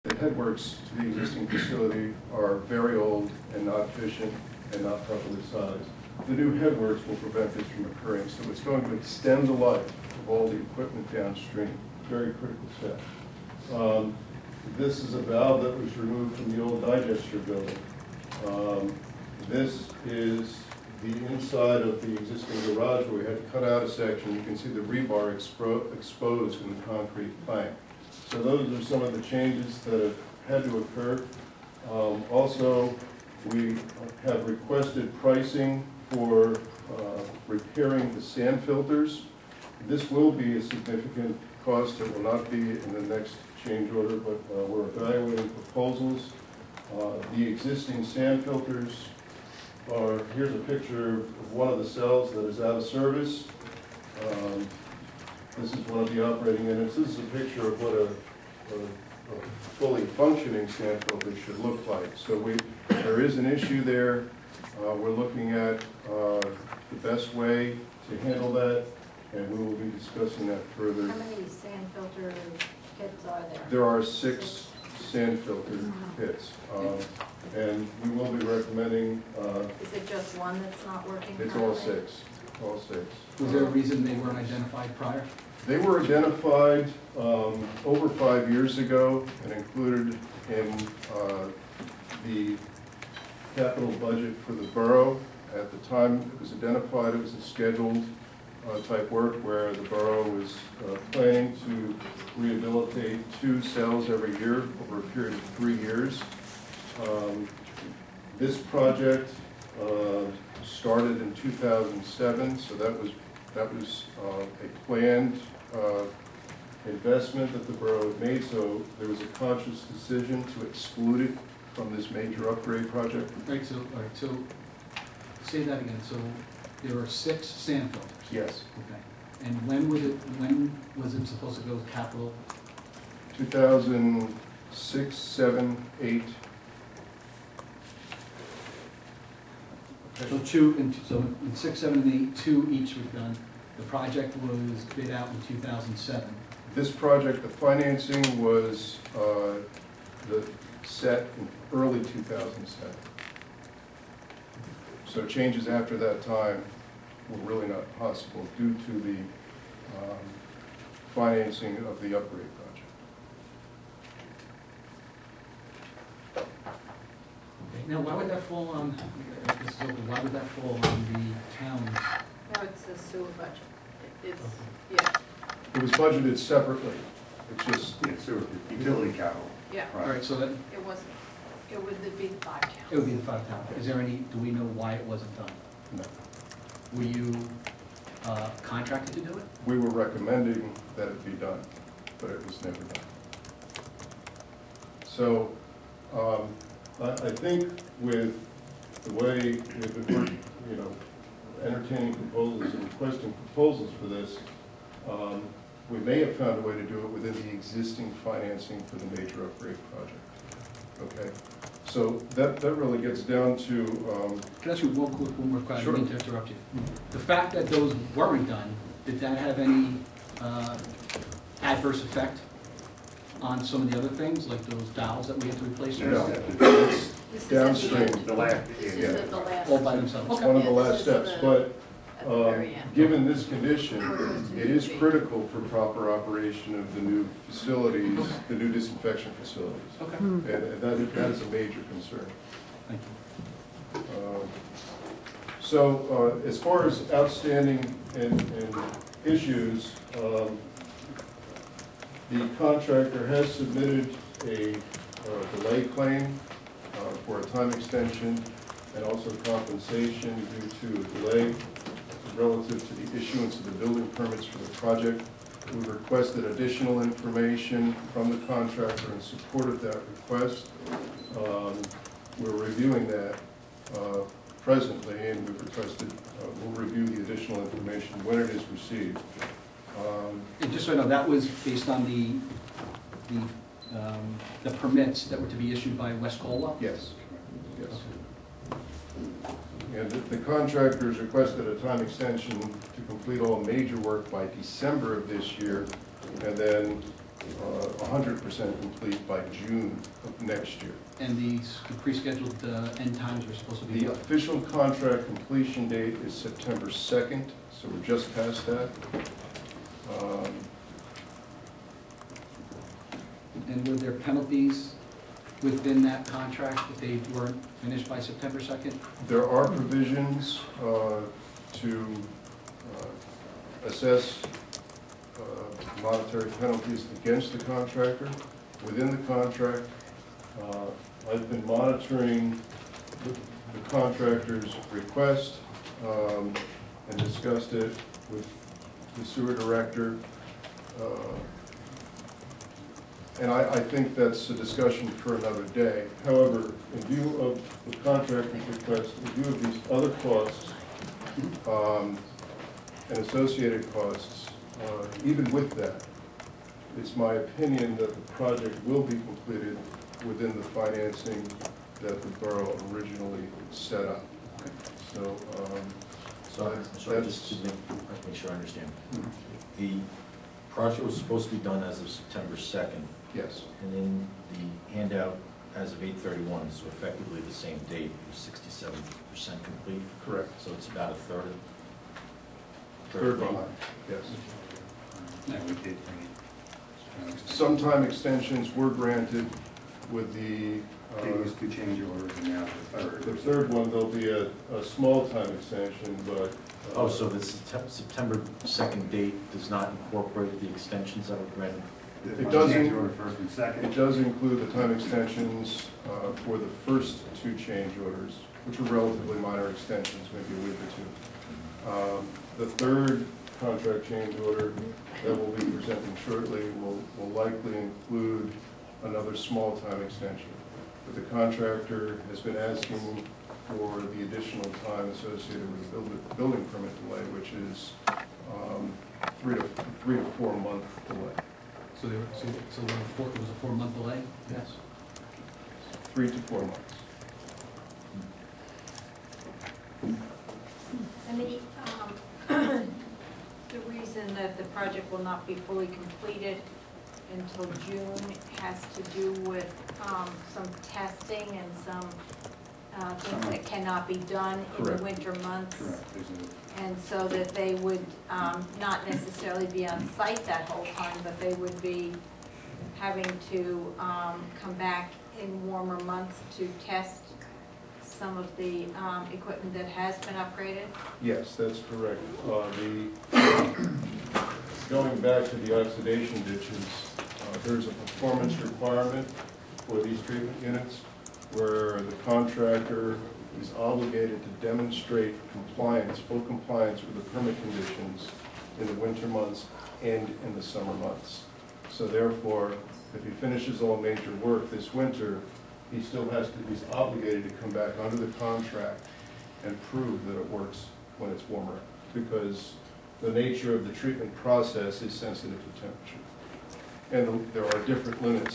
The headworks to the existing facility are very old and not efficient and not properly sized. The new headworks will prevent this from occurring, so it's going to extend the life of all the equipment downstream. Very critical step. This is a valve that was removed from the old digester building. This is the inside of the existing garage where we had to cut out a section. You can see the rebar exposed in the concrete plank. So those are some of the changes that have had to occur. Also, we have requested pricing for repairing the sand filters. This will be a significant cost. It will not be in the next change order, but we're evaluating proposals. The existing sand filters are, here's a picture of one of the cells that is out of service. This is one of the operating units. This is a picture of what a fully functioning sand filter should look like. So there is an issue there. We're looking at the best way to handle that, and we will be discussing that further. How many sand filter kits are there? There are 6 sand filter kits, and we will be recommending. Is it just one that's not working? It's all 6. All 6. Was there a reason they weren't identified prior? They were identified over 5 years ago and included in the capital budget for the borough. At the time it was identified, it was a scheduled type work where the borough was planning to rehabilitate 2 cells every year over a period of 3 years. This project started in 2007, so that was a planned investment that the borough had made, so there was a conscious decision to exclude it from this major upgrade project. Right, so say that again. So there are 6 sand filters? Yes. Okay. And when was it supposed to go to capital? 2006, 7, 8. So in 6, 7, and 8, 2 each were done. The project was bid out in 2007. This project, the financing was set in early 2007. So changes after that time were really not possible due to the financing of the upgrade project. Okay. Now, why would that fall on? Why would that fall on the town's? No, it's the sewer budget. It's, Okay. yeah. It was budgeted separately. It's just utility capital. Yeah. All right, so that It wasn't. It would be the 5 towns. it would be the 5 towns. Is there any? Do we know why it wasn't done? no. Were you contracted to do it? We were recommending that it be done, but it was never done. So I think with the way we've been working, entertaining proposals and requesting proposals for this, we may have found a way to do it within the existing financing for the major upgrade project. Okay, so that really gets down to. Can I ask you one more question? Sure. I didn't mean to interrupt you. The fact that those weren't done, did that have any adverse effect on some of the other things, like those valves that we had to replace? No, This it's is downstream. The last, This yeah. is at the last. All by themselves. It's Okay. one of the Yeah, last this is steps, the- but At the very end. given this condition, it is critical for proper operation of the new facilities, the new disinfection facilities. Okay. And that is a major concern. Thank you. So as far as outstanding and issues, the contractor has submitted a delay claim for a time extension and also compensation due to a delay relative to the issuance of the building permits for the project. We requested additional information from the contractor in support of that request. We're reviewing that presently, and we've requested we'll review the additional information when it is received. And just so I know, that was based on the permits that were to be issued by West Caldwell? Yes. Yes. And the contractors requested a time extension to complete all major work by December of this year, and then 100% complete by June of next year. And the pre-scheduled end times are supposed to be The what? official contract completion date is September 2nd, so we're just past that. And were there penalties within that contract if they weren't finished by September 2nd? There are provisions to assess monetary penalties against the contractor. Within the contract, I've been monitoring the contractor's request and discussed it with the sewer director. And I think that's a discussion for another day. However, in view of the contractor's request, in view of these other costs and associated costs, even with that, it's my opinion that the project will be completed within the financing that the borough originally set up. So, So just to make sure I understand. The project was supposed to be done as of September 2nd, yes, and then the handout as of 8/31, so effectively the same date, it was 67% complete. correct. So it's about a third. Third behind, yes. Yeah, we did bring it. Some time extensions were granted with the Previous two change orders and now the the third one, there'll be a small time extension, but. Oh, so the September 2nd date does not incorporate the extensions that were granted? It doesn't- Change order first and second. It does include the time extensions for the first two change orders, which are relatively minor extensions, maybe a week or two. The third contract change order that we'll be presenting shortly will likely include another small time extension. But the contractor has been asking for the additional time associated with the building permit delay, which is 3 to 4 month delay. So there was a 4-month delay? Yes. 3 to 4 months. And the reason that the project will not be fully completed until June has to do with some testing and some things that cannot be done in the Correct. winter months. Correct. And so that they would not necessarily be on site that whole time, but they would be having to come back in warmer months to test some of the equipment that has been upgraded? Yes, that's correct. Going back to the oxidation ditches, there's a performance requirement for these treatment units where the contractor is obligated to demonstrate compliance, full compliance with the permit conditions in the winter months and in the summer months. So therefore, if he finishes all major work this winter, he's obligated to come back under the contract and prove that it works when it's warmer, because the nature of the treatment process is sensitive to temperature. And there are different limits